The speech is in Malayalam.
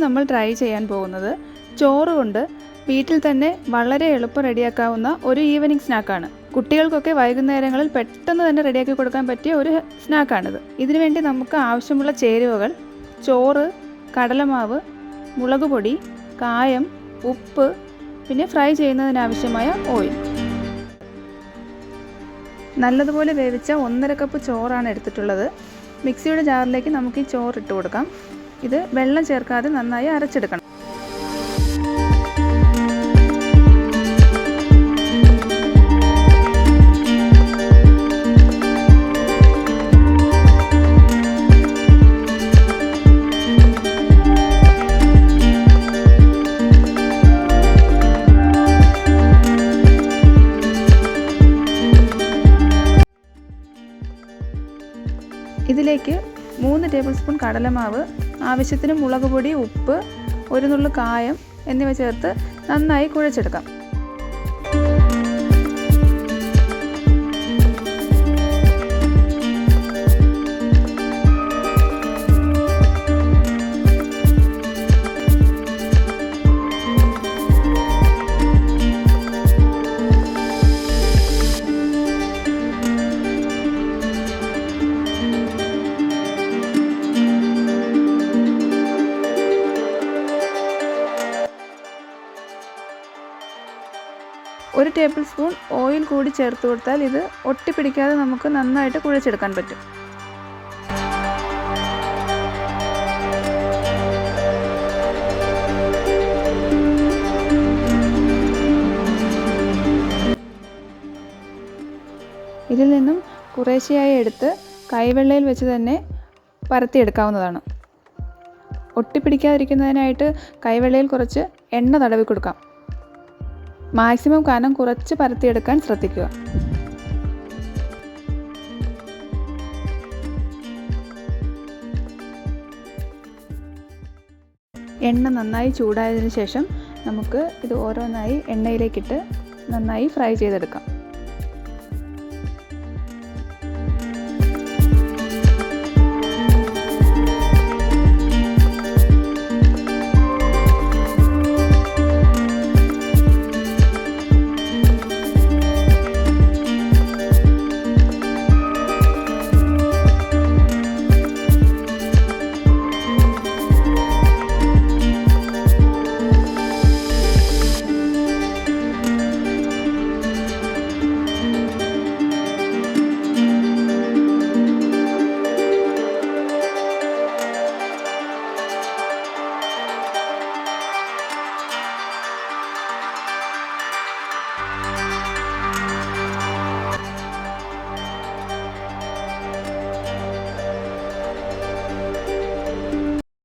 നമ്മൾ ട്രൈ ചെയ്യാൻ പോകുന്നത് ചോറ് കൊണ്ട് വീട്ടിൽ തന്നെ വളരെ എളുപ്പം റെഡിയാക്കാവുന്ന ഒരു ഈവനിങ് സ്നാക്കാണ്. കുട്ടികൾക്കൊക്കെ വൈകുന്നേരങ്ങളിൽ പെട്ടെന്ന് തന്നെ റെഡിയാക്കി കൊടുക്കാൻ പറ്റിയ ഒരു സ്നാക്കാണിത്. ഇതിനുവേണ്ടി നമുക്ക് ആവശ്യമുള്ള ചേരുവകൾ ചോറ്, കടലമാവ്, മുളക് പൊടി, കായം, ഉപ്പ്, പിന്നെ ഫ്രൈ ചെയ്യുന്നതിനാവശ്യമായ ഓയിൽ. നല്ലതുപോലെ വേവിച്ച 1.5 കപ്പ് ചോറാണ് എടുത്തിട്ടുള്ളത്. മിക്സിയുടെ ജാറിലേക്ക് നമുക്ക് ഈ ചോറ് ഇട്ട് കൊടുക്കാം. ഇത് വെള്ളം ചേർക്കാതെ നന്നായി അരച്ചെടുക്കണം. ഇതിലേക്ക് 3 ടേബിൾ സ്പൂൺ കടലമാവ്, ആവശ്യത്തിന് മുളക് പൊടി, ഉപ്പ്, ഒരു നുള്ളു കായം എന്നിവ ചേർത്ത് നന്നായി കുഴച്ചെടുക്കാം. ഒരു ടേബിൾ സ്പൂൺ ഓയിൽ കൂടി ചേർത്ത് കൊടുത്താൽ ഇത് ഒട്ടിപ്പിടിക്കാതെ നമുക്ക് നന്നായിട്ട് കുഴച്ചെടുക്കാൻ പറ്റും. ഇതിൽ നിന്നും കുറേശ്ശെയായി എടുത്ത് കൈവെള്ളയിൽ വെച്ച് തന്നെ പരത്തിയെടുക്കാവുന്നതാണ്. ഒട്ടിപ്പിടിക്കാതിരിക്കുന്നതിനായിട്ട് കൈവെള്ളയിൽ കുറച്ച് എണ്ണ തടവി കൊടുക്കാം. മാക്സിമം കനം കുറച്ച് പരത്തിയെടുക്കാൻ ശ്രദ്ധിക്കുക. എണ്ണ നന്നായി ചൂടായതിനു ശേഷം നമുക്ക് ഇത് ഓരോന്നായി എണ്ണയിലേക്കിട്ട് നന്നായി ഫ്രൈ ചെയ്തെടുക്കാം.